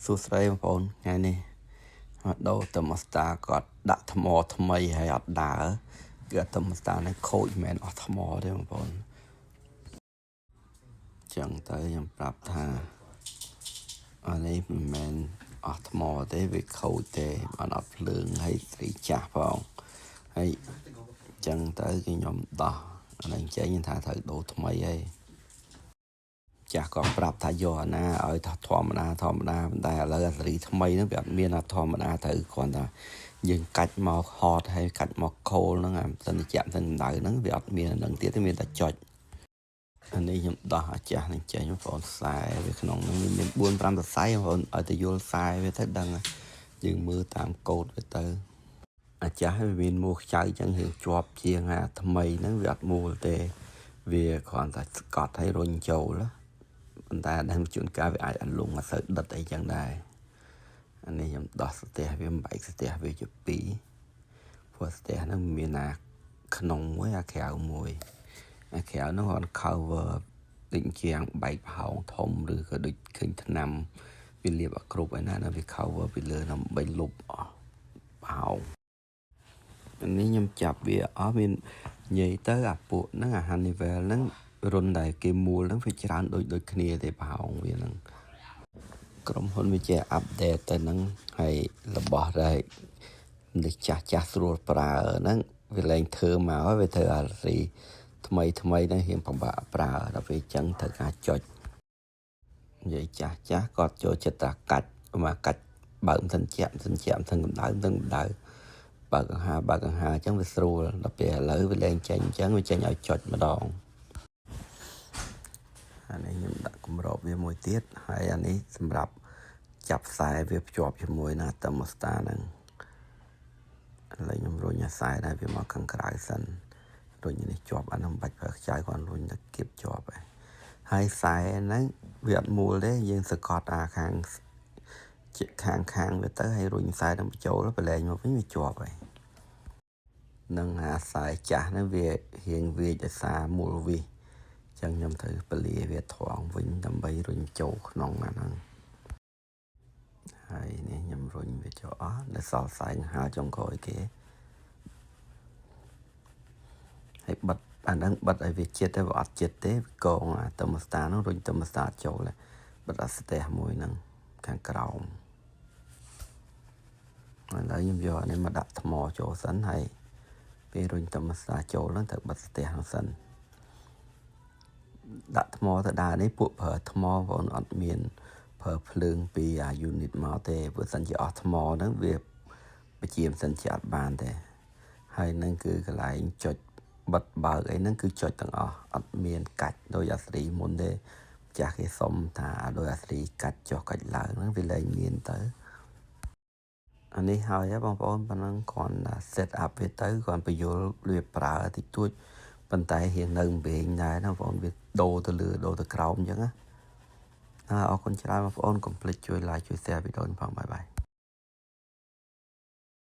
សួស្តីបងប្អូនថ្ងៃនេះដូរទៅមកស្តាក៏ដាក់ថ្មថ្មីហើយអត់ដើរគឺទៅមកស្តានេះខូចមិនមែនអស់ថ្មទេបងប្អូនចឹងទៅខ្ញុំប្រាប់ថាអានេះមិនមែនអស់ថ្មទេវាខូចទេបានអត់ភ្លើងហើយស្រីចាស់ផងហើយចឹងទៅគឺខ្ញុំដោះអានេះចេញថាត្រូវដូរថ្មីហើយចាស់ក៏ប្រាប់ថាយកអាណាឲ្យថាធម្មតាប៉ុន្តែឥឡូវអាសេរីថ្មីហ្នឹងវាអត់មានអាធម្មតាទៅគ្រាន់តែយើងកាច់មកហតហើយកាច់មកខូលហ្នឹងអាសិនជាសិនដៅហ្នឹងវាអត់មានហ្នឹងទៀតទេមានតែចុចអានេះខ្ញុំដោះអាចាស់នឹងចេញបងប្អូនខ្សែវាក្នុងហ្នឹងមាន4 5សរសៃបងប្អូនឲ្យទៅយល់ខ្សែវាទៅដឹងយើងមើលតាមកូដវាទៅអាចាស់វាមានមួខ្ចៅចឹងយើងជាប់ជាងអាថ្មីហ្នឹងវាអត់មូលទេវាគ្រាន់តែស្កត់ឲ្យរុញចូលប៉ុន្តែដល់ជួនកាលវាអាចអលងអត់សូវដិតអីចឹងដែរអានេះខ្ញុំដោះស្ទះវាបែកស្ទះវាជា2ព្រោះស្ទះហ្នឹងមានអាក្នុងមួយអាក្រៅមួយអាក្រៅហ្នឹងគាត់ cover ដូចជាងបែកផោងធំឬក៏ដូចឃើញថ្នាំវាលាបអគ្រប់ឯណាវា cover ពីលើដើម្បីលុបអស់ផោងអានេះខ្ញុំចាប់វាអស់មាននិយាយទៅអាពួកហ្នឹងអា Honeywell ហ្នឹងរុនដែលគេមូលហ្នឹងវាច្រើនដូចគ្នាទេផោងវាហ្នឹងក្រុមហ៊ុនវាចេះអាប់ដេតទៅហ្នឹងហើយរបស់ដែលនេះចាស់ស្រួលប្រើហ្នឹងវាលែងធ្វើមកហើយវាធ្វើអារីថ្មីហ្នឹងរៀងពិបាកប្រើដល់ពេលចឹងត្រូវការចុចនិយាយចាស់គាត់ចូលចិត្តតែកាច់មកកាច់បើកមិនសិនជាក់មិនកម្ដៅបើកកង្ហាអញ្ចឹងវាស្រួលដល់ពេលឥឡូវវាលែងចេញអញ្ចឹងវាចេញឲ្យចុចម្ដងអានេះខ្ញុំដាក់គម្របវាមួយទៀតហើយអានេះសម្រាប់ចាប់ខ្សែវាភ្ជាប់ជាមួយណាតឺម៉ូស្តាហ្នឹងឥឡូវខ្ញុំរុញអាខ្សែដែរវាមកខាងក្រៅសិនរុញនេះជាប់អានោះបាច់ប្រើខ្ចៅគាត់រុញទៅគៀបជាប់ហើយខ្សែហ្នឹងវាអត់មូលទេយើងសកត់អាខាងវាទៅហើយរុញខ្សែហ្នឹងបញ្ចូលប្រឡែងមកវិញវាជាប់ហើយនឹងអាខ្សែចាស់ហ្នឹងវារៀងវាចដោយសារមូលវិសចឹងខ្ញុំត្រូវពលាវាថងវិញដើម្បីរុញចូលក្នុងអាហ្នឹងហើយនេះខ្ញុំរុញវាចូលអស់នៅសល់ខ្សែហាចុងក្រោយគេហើយបិទអាហ្នឹងបិទឲ្យវាជិតទេវាអត់ជិតទេកងអាតឺម៉ូស្តាហ្នឹងរុញតឺម៉ូស្តាចូលបិទអាស្ទះមួយហ្នឹងខាងក្រោមឥឡូវខ្ញុំយកអានេះមកដាក់ថ្មចូលសិនហើយពេលរុញតឺម៉ូស្តាចូលហ្នឹងត្រូវបិទស្ទះហ្នឹងសិនដាក់ថ្មទៅដើរនេះពួកប្រើថ្មបងអត់មានប្រើភ្លើងពីអា unit មកទេព្រោះសិនជាអស់ថ្មហ្នឹងវាបញ្ជាមិនសិនជាអត់បានទេហើយនឹងគឺកន្លែងចុចបិទបើកអីហ្នឹងគឺចុចទាំងអស់អត់មានកាច់ដោយអាស្រីមុនទេចាស់គេសុំថាដោយអាស្រីកាច់ចុះកាច់ឡើងហ្នឹងវាលែងមានទៅអានេះហើយបងប្អូនប៉ុណ្ណឹងគ្រាន់តែ set up វាទៅគ្រាន់បញ្យល់វាប្រើតិចតួចប៉ុន្តែរៀងនៅវិញដែរណាបងប្អូនវាដូរទៅលើដូរទៅក្រោមអញ្ចឹងណាអរគុណច្រើនបងប្អូនកុំភ្លេចជួយ like ជួយ share វីដេអូនេះផងបាយ